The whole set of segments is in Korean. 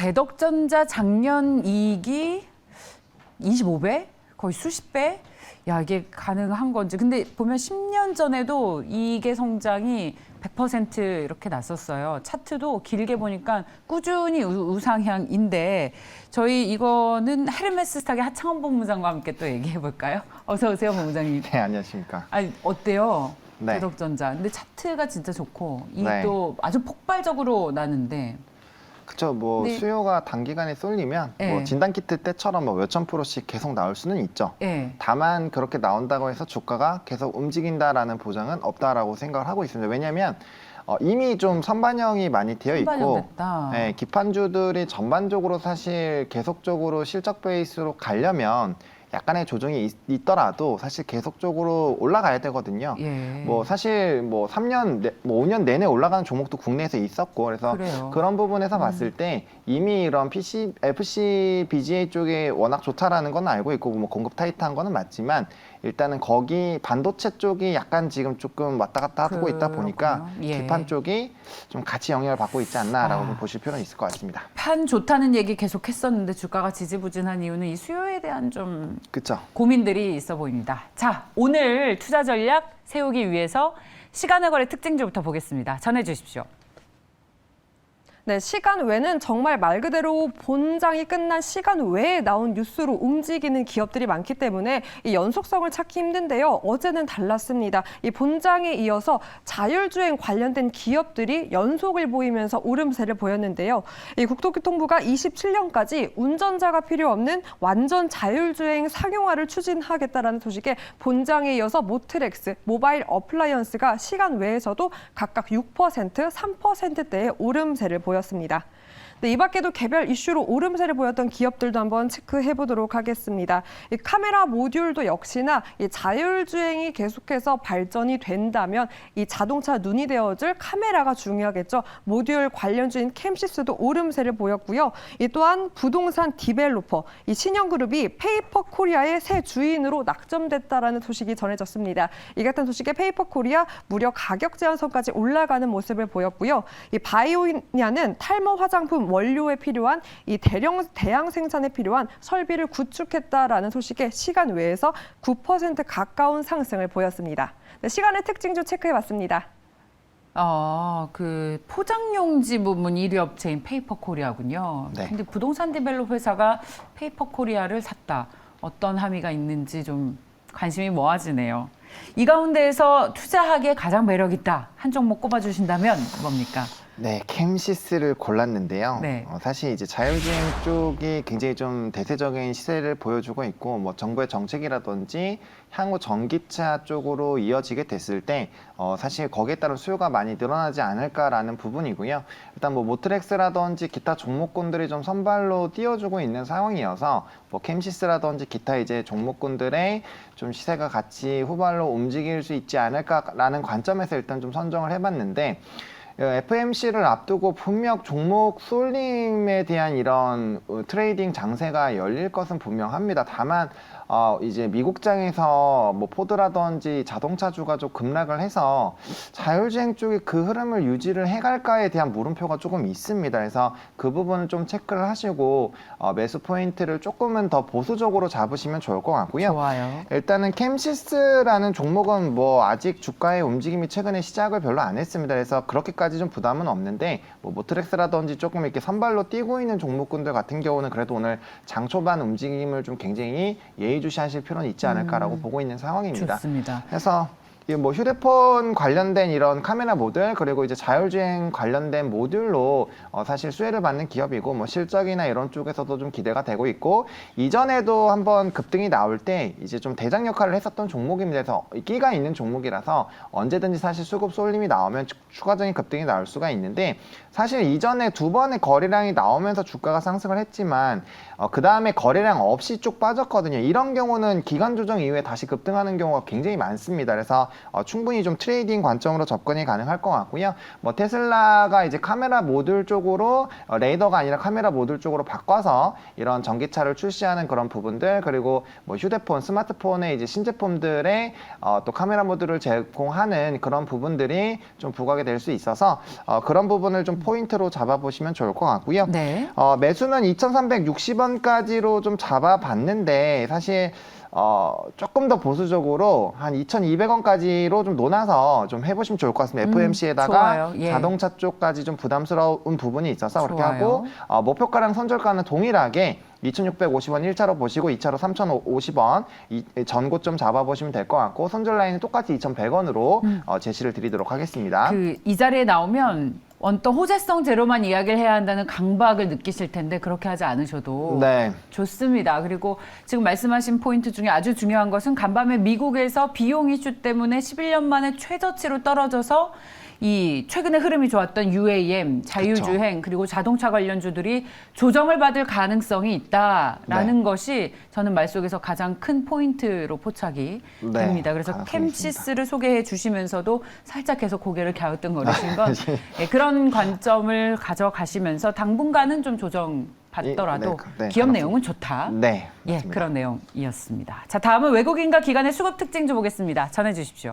대덕전자 작년 이익이 25배? 거의 수십 배? 야, 이게 가능한 건지. 근데 보면 10년 전에도 이익의 성장이 100% 이렇게 났었어요. 차트도 길게 보니까 꾸준히 우상향인데 저희 이거는 헤르메스 스탁의 하창원 본부장과 함께 또 얘기해 볼까요? 어서 오세요, 본부장님. 네, 안녕하십니까. 아니, 어때요? 네. 대덕전자. 근데 차트가 진짜 좋고 이익도 네. 아주 폭발적으로 나는데 그쵸, 뭐 네. 수요가 단기간에 쏠리면 네. 뭐 진단키트 때처럼 뭐 몇천 프로씩 계속 나올 수는 있죠. 예. 다만 그렇게 나온다고 해서 주가가 계속 움직인다라는 보장은 없다라고 생각을 하고 있습니다. 왜냐하면 이미 좀 선반영이 많이 되어 있고, 선반영됐다. 네, 기판주들이 전반적으로 사실 계속적으로 실적 베이스로 가려면 약간의 조정이 있더라도 사실 계속적으로 올라가야 되거든요. 예. 뭐 사실 뭐 3년, 뭐 5년 내내 올라가는 종목도 국내에서 있었고, 그래서 그래요. 그런 부분에서 봤을 때 이미 이런 FC, BGA 쪽에 워낙 좋다라는 건 알고 있고, 뭐 공급 타이트한 거는 맞지만 일단은 거기 반도체 쪽이 약간 지금 조금 왔다 갔다 하고 있다 보니까 그렇군요. 예. 기판 쪽이 좀 같이 영향을 받고 있지 않나라고 좀 보실 필요는 있을 것 같습니다. 판 좋다는 얘기 계속 했었는데 주가가 지지부진한 이유는 이 수요에 대한 좀 그렇죠. 고민들이 있어 보입니다. 자, 오늘 투자 전략 세우기 위해서 시간의 거래 특징주부터 보겠습니다. 전해 주십시오. 네, 시간 외는 정말 말 그대로 본장이 끝난 시간 외에 나온 뉴스로 움직이는 기업들이 많기 때문에 이 연속성을 찾기 힘든데요. 어제는 달랐습니다. 이 본장에 이어서 자율주행 관련된 기업들이 연속을 보이면서 오름세를 보였는데요. 이 국토교통부가 27년까지 운전자가 필요 없는 완전 자율주행 상용화를 추진하겠다라는 소식에 본장에 이어서 모트렉스, 모바일 어플라이언스가 시간 외에서도 각각 6%, 3%대의 오름세를 보였습니다. 네, 이 밖에도 개별 이슈로 오름세를 보였던 기업들도 한번 체크해 보도록 하겠습니다. 이 카메라 모듈도 역시나 이 자율주행이 계속해서 발전이 된다면 이 자동차 눈이 되어줄 카메라가 중요하겠죠. 모듈 관련주인 캠시스도 오름세를 보였고요. 이 또한 부동산 디벨로퍼, 이 신영그룹이 페이퍼코리아의 새 주인으로 낙점됐다라는 소식이 전해졌습니다. 이 같은 소식에 페이퍼코리아 무려 가격 제한선까지 올라가는 모습을 보였고요. 이 바이오냐는 탈모 화장품 원료에 필요한 이 대량 생산에 필요한 설비를 구축했다라는 소식에 시간 외에서 9% 가까운 상승을 보였습니다. 네, 시간의 특징주 체크해봤습니다. 그 포장용지 부분 1위 업체인 페이퍼코리아군요. 네. 근데 부동산 디벨롭 회사가 페이퍼코리아를 샀다. 어떤 함의가 있는지 좀 관심이 모아지네요. 이 가운데에서 투자하기에 가장 매력 있다. 한 종목 꼽아주신다면 뭡니까? 네, 캠시스를 골랐는데요. 네. 사실 이제 자율주행 쪽이 굉장히 좀 대세적인 시세를 보여주고 있고, 뭐 정부의 정책이라든지 향후 전기차 쪽으로 이어지게 됐을 때 사실 거기에 따른 수요가 많이 늘어나지 않을까라는 부분이고요. 일단 뭐 모트렉스라든지 기타 종목군들이 좀 선발로 띄워주고 있는 상황이어서 뭐 캠시스라든지 기타 이제 종목군들의 좀 시세가 같이 후발로 움직일 수 있지 않을까라는 관점에서 일단 좀 선정을 해봤는데, FMC를 앞두고 분명 종목 쏠림에 대한 이런 트레이딩 장세가 열릴 것은 분명합니다. 다만 이제 미국장에서 뭐 포드라든지 자동차주가 좀 급락을 해서 자율주행 쪽이 그 흐름을 유지를 해갈까에 대한 물음표가 조금 있습니다. 그래서 그 부분을 좀 체크를 하시고 매수 포인트를 조금은 더 보수적으로 잡으시면 좋을 것 같고요. 좋아요. 일단은 캠시스라는 종목은 뭐 아직 주가의 움직임이 최근에 시작을 별로 안 했습니다. 그래서 그렇게까지 좀 부담은 없는데 뭐 모트렉스라든지 조금 이렇게 선발로 뛰고 있는 종목군들 같은 경우는 그래도 오늘 장 초반 움직임을 좀 굉장히 예의주시하실 필요는 있지 않을까라고 보고 있는 상황입니다. 좋습니다. 그래서 뭐 휴대폰 관련된 이런 카메라 모듈, 그리고 이제 자율주행 관련된 모듈로 사실 수혜를 받는 기업이고, 뭐 실적이나 이런 쪽에서도 좀 기대가 되고 있고, 이전에도 한번 급등이 나올 때 이제 좀 대장 역할을 했었던 종목입니다. 그래서 끼가 있는 종목이라서 언제든지 사실 수급 쏠림이 나오면 추가적인 급등이 나올 수가 있는데, 사실 이전에 두 번의 거래량이 나오면서 주가가 상승을 했지만 그 다음에 거래량 없이 쭉 빠졌거든요. 이런 경우는 기간 조정 이후에 다시 급등하는 경우가 굉장히 많습니다. 그래서 충분히 좀 트레이딩 관점으로 접근이 가능할 것 같고요. 뭐 테슬라가 이제 카메라 모듈 쪽으로 레이더가 아니라 카메라 모듈 쪽으로 바꿔서 이런 전기차를 출시하는 그런 부분들, 그리고 뭐 휴대폰, 스마트폰의 이제 신제품들의 또 카메라 모듈을 제공하는 그런 부분들이 좀 부각이 될 수 있어서 그런 부분을 좀 포인트로 잡아보시면 좋을 것 같고요. 네. 매수는 2,360원까지로 좀 잡아봤는데 사실 조금 더 보수적으로 한 2,200원까지로 좀 논아서 좀 해보시면 좋을 것 같습니다. FOMC에다가 좋아요. 예. 자동차 쪽까지 좀 부담스러운 부분이 있어서 그렇게 좋아요. 하고 목표가랑 선절가는 동일하게 2,650원 1차로 보시고 2차로 3,050원 전고점 잡아보시면 될 것 같고 선절 라인은 똑같이 2,100원으로 제시를 드리도록 하겠습니다. 이 자리에 나오면 어떤 호재성 제로만 이야기를 해야 한다는 강박을 느끼실 텐데 그렇게 하지 않으셔도 네. 좋습니다. 그리고 지금 말씀하신 포인트 중에 아주 중요한 것은 간밤에 미국에서 비용 이슈 때문에 11년 만에 최저치로 떨어져서 이 최근에 흐름이 좋았던 UAM, 자율주행 그리고 자동차 관련주들이 조정을 받을 가능성이 있다라는 네. 것이 저는 말 속에서 가장 큰 포인트로 포착이 네, 됩니다. 그래서 가능성이 캠시스를 소개해 주시면서도 살짝 계속 고개를 갸우뚱거리신 건 예, 그런 관점을 가져가시면서 당분간은 좀 조정 받더라도 네, 기업 가능성. 내용은 좋다. 네, 예, 맞습니다. 그런 내용이었습니다. 자, 다음은 외국인과 기관의 수급 특징 좀 보겠습니다. 전해 주십시오.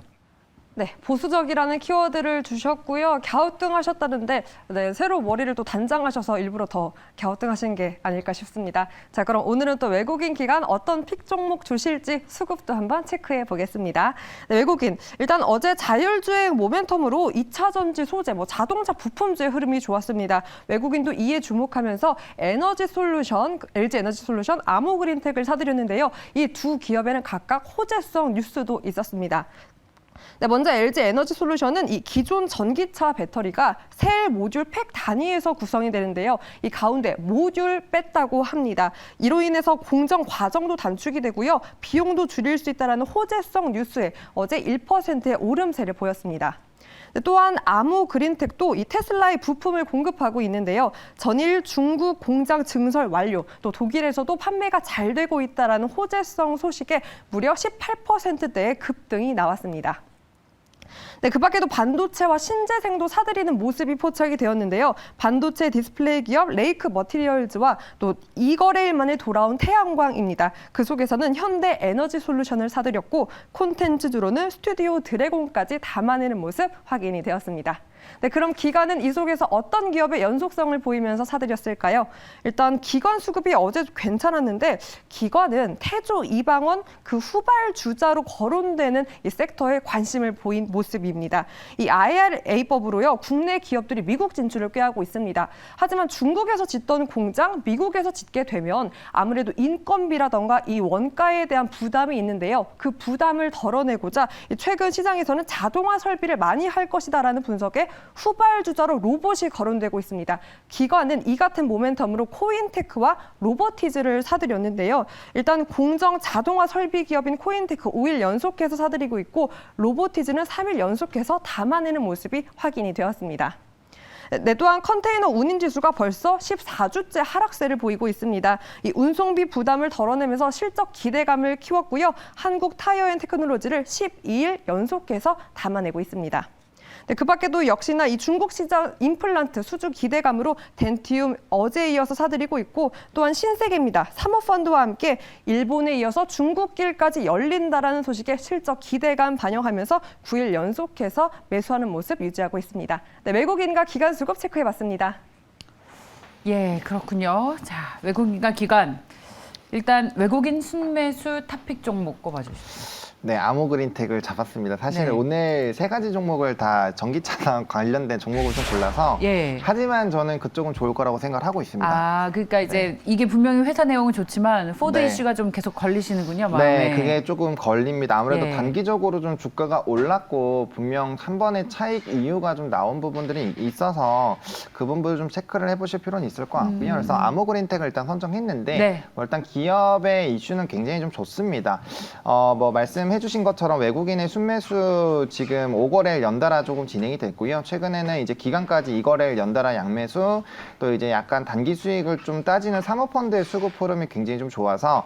네, 보수적이라는 키워드를 주셨고요. 갸우뚱하셨다는데 네, 새로 머리를 또 단장하셔서 일부러 더 갸우뚱하신 게 아닐까 싶습니다. 자, 그럼 오늘은 또 외국인 기관 어떤 픽 종목 주실지 수급도 한번 체크해 보겠습니다. 네, 외국인 일단 어제 자율주행 모멘텀으로 2차 전지 소재, 자동차 부품주의 흐름이 좋았습니다. 외국인도 이에 주목하면서 에너지 솔루션, LG 에너지 솔루션, 아모그린텍을 사들였는데요. 이 두 기업에는 각각 호재성 뉴스도 있었습니다. 네, 먼저 LG 에너지 솔루션은 이 기존 전기차 배터리가 셀 모듈 팩 단위에서 구성이 되는데요. 이 가운데 모듈 뺐다고 합니다. 이로 인해서 공정 과정도 단축이 되고요. 비용도 줄일 수 있다는 호재성 뉴스에 어제 1%의 오름세를 보였습니다. 또한 아모그린텍도 이 테슬라의 부품을 공급하고 있는데요. 전일 중국 공장 증설 완료, 또 독일에서도 판매가 잘 되고 있다는 호재성 소식에 무려 18%대의 급등이 나왔습니다. 네, 그 밖에도 반도체와 신재생도 사들이는 모습이 포착이 되었는데요. 반도체 디스플레이 기업 레이크 머티리얼즈와 또 2거래일 만에 돌아온 태양광입니다. 그 속에서는 현대 에너지 솔루션을 사들였고 콘텐츠주로는 스튜디오 드래곤까지 담아내는 모습 확인이 되었습니다. 네, 그럼 기관은 이 속에서 어떤 기업의 연속성을 보이면서 사들였을까요? 일단 기관 수급이 어제 괜찮았는데 기관은 태조 이방원 그 후발주자로 거론되는 이 섹터에 관심을 보인 모습입니다. 이 IRA법으로요, 국내 기업들이 미국 진출을 꾀하고 있습니다. 하지만 중국에서 짓던 공장 미국에서 짓게 되면 아무래도 인건비라던가 이 원가에 대한 부담이 있는데요. 그 부담을 덜어내고자 최근 시장에서는 자동화 설비를 많이 할 것이다라는 분석에 후발주자로 로봇이 거론되고 있습니다. 기관은 이 같은 모멘텀으로 코인테크와 로보티즈를 사들였는데요. 일단 공정 자동화 설비 기업인 코인테크 5일 연속해서 사들이고 있고 로보티즈는 3일 연속해서 담아내는 모습이 확인이 되었습니다. 네, 또한 컨테이너 운임 지수가 벌써 14주째 하락세를 보이고 있습니다. 이 운송비 부담을 덜어내면서 실적 기대감을 키웠고요. 한국 타이어앤테크놀로지를 12일 연속해서 담아내고 있습니다. 네, 그 밖에도 역시나 이 중국 시장 임플란트 수주 기대감으로 덴티움 어제에 이어서 사들이고 있고 또한 신세계입니다. 사모펀드와 함께 일본에 이어서 중국길까지 열린다라는 소식에 실적 기대감 반영하면서 9일 연속해서 매수하는 모습 유지하고 있습니다. 네, 외국인과 기관 수급 체크해봤습니다. 예, 그렇군요. 자, 외국인과 기관. 일단 외국인 순매수 탑픽 종목 꼽아주십시오. 네, 아모그린텍을 잡았습니다. 사실 네. 오늘 세 가지 종목을 다 전기차랑 관련된 종목을 좀 골라서 예. 하지만 저는 그쪽은 좋을 거라고 생각을 하고 있습니다. 아, 그러니까 이제 이게 분명히 회사 내용은 좋지만 포드 네. 이슈가 좀 계속 걸리시는군요, 마음에. 네, 그게 조금 걸립니다. 아무래도 예. 단기적으로 좀 주가가 올랐고 분명 한 번의 차익 이유가 좀 나온 부분들이 있어서 그 부분을 좀 체크를 해보실 필요는 있을 것 같고요. 그래서 아모그린텍을 일단 선정했는데 네. 일단 기업의 이슈는 굉장히 좀 좋습니다. 말씀해 말씀해주신 것처럼 외국인의 순매수 지금 5거래일 연달아 조금 진행이 됐고요. 최근에는 이제 기간까지 2거래일 연달아 양매수, 또 이제 약간 단기 수익을 좀 따지는 사모펀드의 수급 흐름이 굉장히 좀 좋아서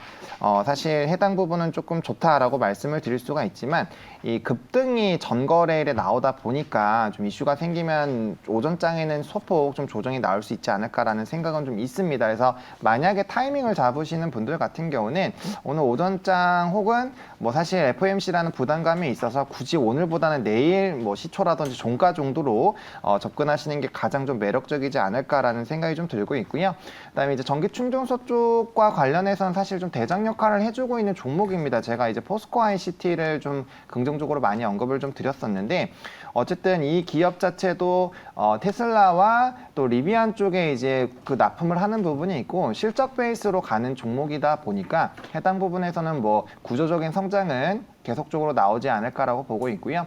사실 해당 부분은 조금 좋다라고 말씀을 드릴 수가 있지만, 이 급등이 전거래일에 나오다 보니까 좀 이슈가 생기면 오전장에는 소폭 좀 조정이 나올 수 있지 않을까라는 생각은 좀 있습니다. 그래서 만약에 타이밍을 잡으시는 분들 같은 경우는 오늘 오전장 혹은 뭐 사실 FOMC라는 부담감이 있어서 굳이 오늘보다는 내일 뭐 시초라든지 종가 정도로 접근하시는 게 가장 좀 매력적이지 않을까라는 생각이 좀 들고 있고요. 그다음에 이제 전기 충전소 쪽과 관련해서는 사실 좀 대장 역할을 해주고 있는 종목입니다. 제가 이제 포스코 ICT를 좀 긍정적으로 많이 언급을 좀 드렸었는데, 어쨌든 이 기업 자체도 테슬라와 또 리비안 쪽에 이제 그 납품을 하는 부분이 있고 실적 베이스로 가는 종목이다 보니까 해당 부분에서는 뭐 구조적인 성장은 계속적으로 나오지 않을까라고 보고 있고요.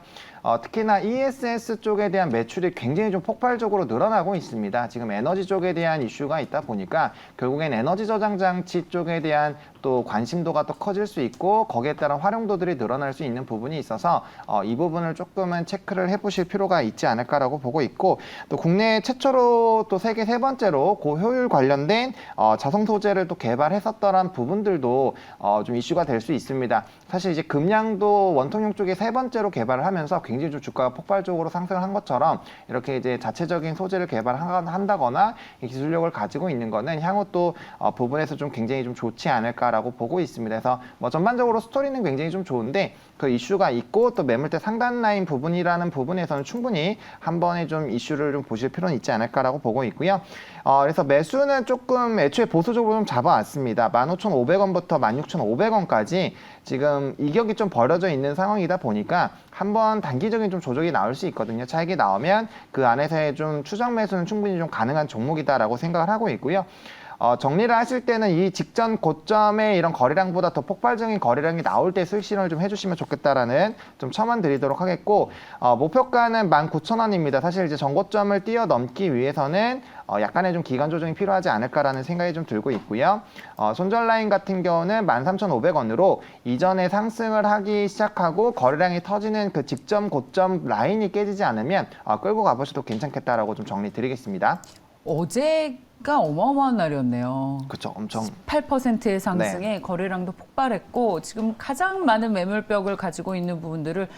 특히나 ESS 쪽에 대한 매출이 굉장히 좀 폭발적으로 늘어나고 있습니다. 지금 에너지 쪽에 대한 이슈가 있다 보니까 결국엔 에너지 저장 장치 쪽에 대한 또 관심도가 또 커질 수 있고 거기에 따른 활용도들이 늘어날 수 있는 부분이 있어서 이 부분을 조금은 체크를 해보실 필요가 있지 않을까라고 보고 있고, 또 국내 최초로 또 세계 세 번째로 고효율 관련된 자성 소재를 또 개발했었더란 부분들도 좀 이슈가 될 수 있습니다. 사실 이제 금량도 원통형 쪽에 세 번째로 개발을 하면서 굉장히 좀 주가가 폭발적으로 상승을 한 것처럼 이렇게 이제 자체적인 소재를 개발한다거나 기술력을 가지고 있는 거는 향후 또 부분에서 좀 굉장히 좀 좋지 않을까라고 보고 있습니다. 그래서 뭐 전반적으로 스토리는 굉장히 좀 좋은데 그 이슈가 있고 또 매물대 상단 라인 부분이라는 부분에서는 충분히 한 번에 좀 이슈를 좀 보실 필요는 있지 않을까라고 보고 있고요. 그래서 매수는 조금 애초에 보수적으로 좀 잡아왔습니다. 15,500원부터 16,500원까지 지금 이격이 좀 벌어져 있는 상황이다 보니까 한번 단기적인 좀 조정이 나올 수 있거든요. 차익이 나오면 그 안에서의 좀 추정 매수는 충분히 좀 가능한 종목이다라고 생각을 하고 있고요. 정리를 하실 때는 이 직전 고점의 이런 거래량보다 더 폭발적인 거래량이 나올 때 수익 실현을 좀 해주시면 좋겠다라는 좀 첨언 드리도록 하겠고, 목표가는 19,000원입니다. 사실 이제 전고점을 뛰어넘기 위해서는 약간의 좀 기간 조정이 필요하지 않을까라는 생각이 좀 들고 있고요. 손절 라인 같은 경우는 13,500원으로 이전에 상승을 하기 시작하고 거래량이 터지는 그 직전 고점 라인이 깨지지 않으면 끌고 가보셔도 괜찮겠다라고 좀 정리 드리겠습니다. 어제가 어마어마한 날이었네요. 그렇죠. 엄청 8%의 상승에 거래량도 폭발했고 지금 가장 많은 매물벽을 가지고 있는 부분들을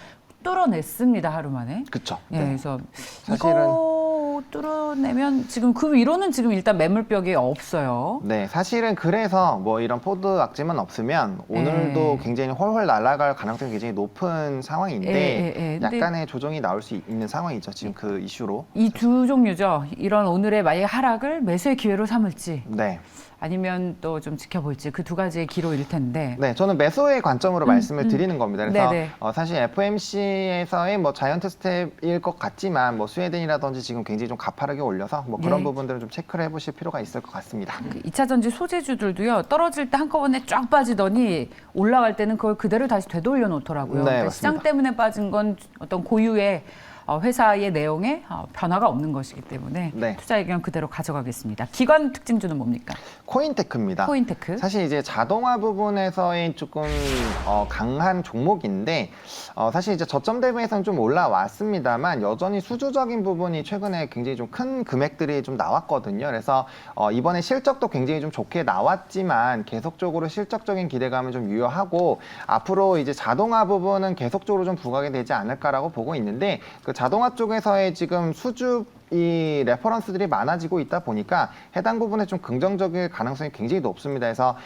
뚫어냈습니다. 하루 만에. 그렇죠. 예, 네. 그래서 사실은- 이거 뚫어내면 지금 그 위로는 지금 일단 매물벽이 없어요. 네, 사실은 그래서 뭐 이런 포드 악재만 없으면 오늘도 네. 굉장히 훨훨 날아갈 가능성이 굉장히 높은 상황인데 근데 약간의 조정이 나올 수 있는 상황이죠. 지금 그 이슈로. 이 두 종류죠. 이런 오늘의 만약 하락을 매수의 기회로 삼을지 네. 아니면 또 좀 지켜볼지 그 두 가지의 기로일 텐데. 네, 저는 매수의 관점으로 말씀을 드리는 겁니다. 그래서 네네. 사실 FOMC에서의 뭐 자이언트 스텝일 것 같지만 뭐 스웨덴이라든지 지금 굉장히 좀 가파르게 올려서 뭐 그런 네. 부분들을 좀 체크를 해보실 필요가 있을 것 같습니다. 그 2차 전지 소재주들도요. 떨어질 때 한꺼번에 쫙 빠지더니 올라갈 때는 그걸 그대로 다시 되돌려 놓더라고요. 네, 그러니까 시장 맞습니다. 때문에 빠진 건 어떤 고유의 회사의 내용에 변화가 없는 것이기 때문에 네. 투자 의견 그대로 가져가겠습니다. 기관 특징주는 뭡니까? 코인테크입니다. 코인테크. 사실 이제 자동화 부분에서의 조금 강한 종목인데 사실 이제 저점 대비해서는 좀 올라왔습니다만 여전히 수주적인 부분이 최근에 굉장히 좀 큰 금액들이 좀 나왔거든요. 그래서 이번에 실적도 굉장히 좀 좋게 나왔지만 계속적으로 실적적인 기대감을 좀 유효하고 앞으로 이제 자동화 부분은 계속적으로 좀 부각이 되지 않을까라고 보고 있는데 그 자동화 쪽에서의 지금 수주 이 레퍼런스들이 많아지고 있다 보니까 해당 부분에 좀 긍정적일 가능성이 굉장히 높습니다. 그래서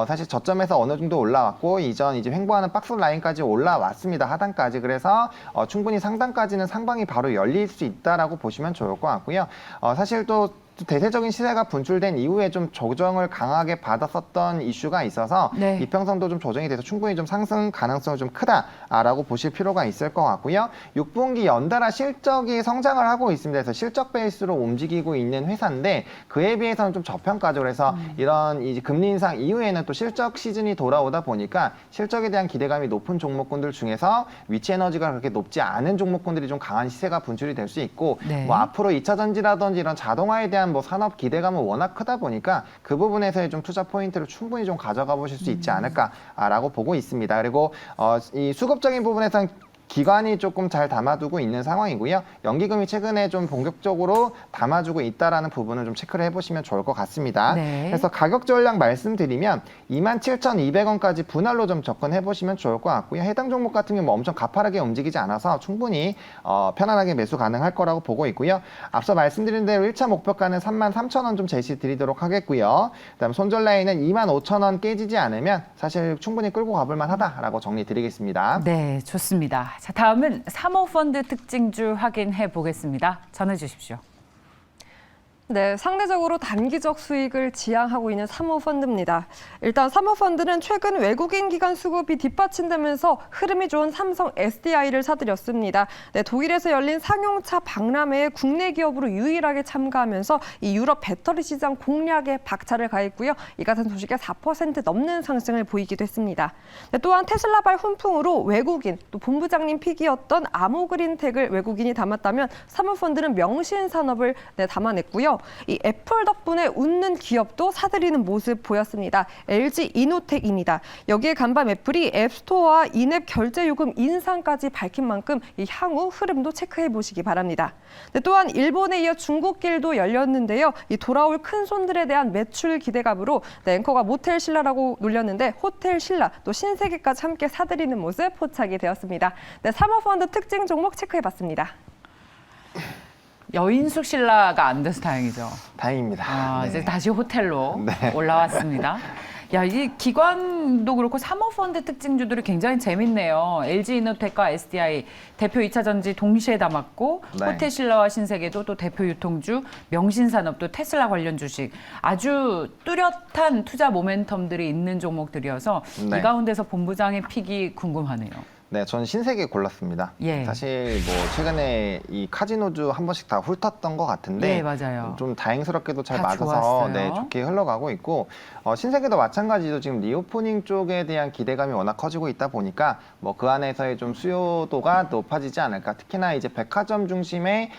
사실 저점에서 어느 정도 올라왔고 이전 이제 횡보하는 박스 라인까지 올라왔습니다. 하단까지. 그래서 충분히 상단까지는 상방이 바로 열릴 수 있다라고 보시면 좋을 것 같고요. 사실 또 대세적인 시세가 분출된 이후에 좀 조정을 강하게 받았었던 이슈가 있어서 네. 이평선도 좀 조정이 돼서 충분히 좀 상승 가능성이 좀 크다라고 보실 필요가 있을 것 같고요. 6분기 연달아 실적이 성장을 하고 있습니다. 그래서 실적 베이스로 움직이고 있는 회사인데 그에 비해서는 좀 저평가죠. 그래서 이런 이제 금리 인상 이후에는 또 실적 시즌이 돌아오다 보니까 실적에 대한 기대감이 높은 종목군들 중에서 위치 에너지가 그렇게 높지 않은 종목군들이 좀 강한 시세가 분출이 될 수 있고 네. 뭐 앞으로 2차 전지라든지 이런 자동화에 대한 대한 뭐 산업 기대감은 워낙 크다 보니까 그 부분에서의 좀 투자 포인트를 충분히 좀 가져가 보실 수 있지 않을까라고 보고 있습니다. 그리고 이 수급적인 부분에서는 기관이 조금 잘 담아두고 있는 상황이고요. 연기금이 최근에 좀 본격적으로 담아주고 있다라는 부분을 좀 체크를 해보시면 좋을 것 같습니다. 네. 그래서 가격 전략 말씀드리면 27,200원까지 분할로 좀 접근해보시면 좋을 것 같고요. 해당 종목 같은 경우 뭐 엄청 가파르게 움직이지 않아서 충분히 편안하게 매수 가능할 거라고 보고 있고요. 앞서 말씀드린 대로 1차 목표가는 33,000원 좀 제시 드리도록 하겠고요. 그다음 손절 라인은 25,000원 깨지지 않으면 사실 충분히 끌고 가볼 만하다라고 정리 드리겠습니다. 네, 좋습니다. 자, 다음은 사모펀드 특징주 확인해 보겠습니다. 전해 주십시오. 네, 상대적으로 단기적 수익을 지향하고 있는 사모펀드입니다. 일단 사모펀드는 최근 외국인 기관 수급이 뒷받침되면서 흐름이 좋은 삼성 SDI를 사들였습니다. 네, 독일에서 열린 상용차 박람회에 국내 기업으로 유일하게 참가하면서 이 유럽 배터리 시장 공략에 박차를 가했고요. 이 같은 소식에 4% 넘는 상승을 보이기도 했습니다. 네, 또한 테슬라발 훈풍으로 외국인, 또 본부장님 픽이었던 아모그린텍을 외국인이 담았다면 사모펀드는 명신산업을 담아냈고요. 이 애플 덕분에 웃는 기업도 사들이는 모습 보였습니다. LG 이노텍입니다. 여기에 간밤 애플이 앱스토어와 인앱 결제 요금 인상까지 밝힌 만큼 이 향후 흐름도 체크해 보시기 바랍니다. 네, 또한 일본에 이어 중국길도 열렸는데요. 이 돌아올 큰 손들에 대한 매출 기대감으로 앵커가 모텔 신라라고 놀렸는데 호텔 신라 또 신세계까지 함께 사들이는 모습 포착이 되었습니다. 네, 사모펀드 특징 종목 체크해 봤습니다. 여인숙 신라가 안 돼서 다행이죠. 다행입니다. 네. 이제 다시 호텔로 네. 올라왔습니다. 야, 이 기관도 그렇고 사모펀드 특징주들이 굉장히 재밌네요. LG이노텍과 SDI 대표 2차 전지 동시에 담았고 네. 호텔신라와 신세계도 또 대표 유통주, 명신산업도 테슬라 관련 주식 아주 뚜렷한 투자 모멘텀들이 있는 종목들이어서 네. 이 가운데서 본부장의 픽이 궁금하네요. 네, 전 신세계 골랐습니다. 예. 사실 뭐 최근에 이 카지노주 한 번씩 다 훑었던 것 같은데 네, 맞아요. 좀 다행스럽게도 잘 다 맞아서 좋았어요. 네, 좋게 흘러가고 있고 신세계도 마찬가지로 지금 리오프닝 쪽에 대한 기대감이 워낙 커지고 있다 보니까 뭐 그 안에서의 좀 수요도가 높아지지 않을까. 특히나 이제 백화점 중심의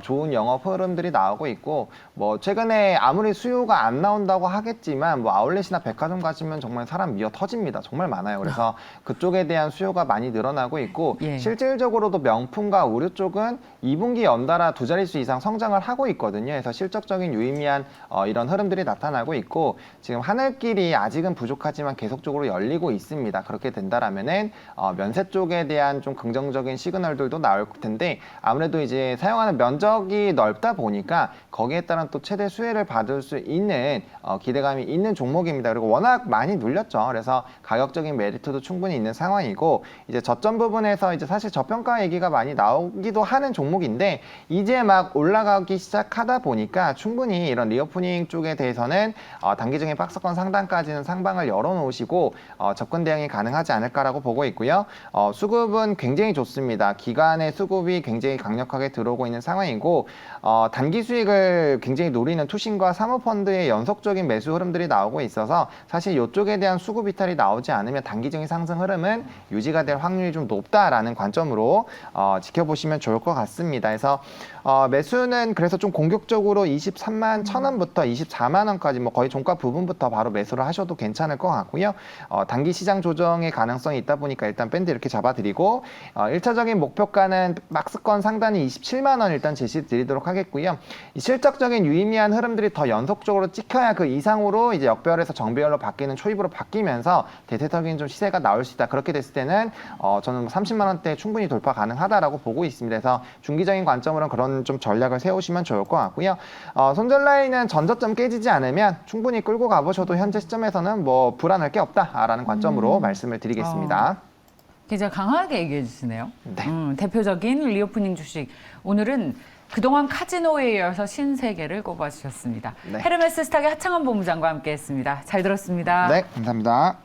좋은 영업 흐름들이 나오고 있고 뭐 최근에 아무리 수요가 안 나온다고 하겠지만 뭐 아울렛이나 백화점 가시면 정말 사람 미어 터집니다. 정말 많아요. 그래서 그쪽에 대한 수요가 많이 늘어나고 있고 예. 실질적으로도 명품과 의류 쪽은 2분기 연달아 두 자릿수 이상 성장을 하고 있거든요. 그래서 실적적인 유의미한 이런 흐름들이 나타나고 있고 지금 하늘길이 아직은 부족하지만 계속적으로 열리고 있습니다. 그렇게 된다라면은 면세 쪽에 대한 좀 긍정적인 시그널들도 나올 텐데 아무래도 이제 사용하는 면적이 넓다 보니까 거기에 따른 또 최대 수혜를 받을 수 있는 기대감이 있는 종목입니다. 그리고 워낙 많이 눌렸죠. 그래서 가격적인 메리트도 충분히 있는 상황이고 이제 저점 부분에서 이제 사실 저평가 얘기가 많이 나오기도 하는 종목인데 이제 막 올라가기 시작하다 보니까 충분히 이런 리오프닝 쪽에 대해서는 단기적인 박스권 상단까지는 상방을 열어놓으시고 접근 대응이 가능하지 않을까라고 보고 있고요. 수급은 굉장히 좋습니다. 기간의 수급이 굉장히 강력하게 들어오고 있는 상황이고 단기 수익을 굉장히 노리는 투신과 사모펀드의 연속적인 매수 흐름들이 나오고 있어서 사실 이쪽에 대한 수급 이탈이 나오지 않으면 단기적인 상승 흐름은 유지가 될 확률이 좀 높다라는 관점으로 지켜보시면 좋을 것 같습니다. 그래서 매수는 그래서 좀 공격적으로 23만 1,000원부터 24만 원까지 뭐 거의 종가 부분부터 바로 매수를 하셔도 괜찮을 것 같고요. 단기 시장 조정의 가능성이 있다 보니까 일단 밴드 이렇게 잡아드리고 1차적인 목표가는 박스권 상단이 27만 원 일단 제시 드리도록 하겠고요. 이 실적적인 유의미한 흐름들이 더 연속적으로 찍혀야 그 이상으로 이제 역별에서 정배열로 바뀌는 초입으로 바뀌면서 대대적인 좀 시세가 나올 수 있다. 그렇게 됐을 때는 저는 30만 원대 충분히 돌파 가능하다라고 보고 있습니다. 그래서 중기적인 관점으로는 그런 좀 전략을 세우시면 좋을 것 같고요. 손절 라인은 전저점 깨지지 않으면 충분히 끌고 가보셔도 현재 시점에서는 뭐 불안할 게 없다라는 관점으로 말씀을 드리겠습니다. 굉장히 강하게 얘기해 주시네요. 네. 대표적인 리오프닝 주식. 오늘은 그동안 카지노에 이어서 신세계를 꼽아주셨습니다. 네. 헤르메스 스탁의 하창원 본부장과 함께했습니다. 잘 들었습니다. 네, 감사합니다.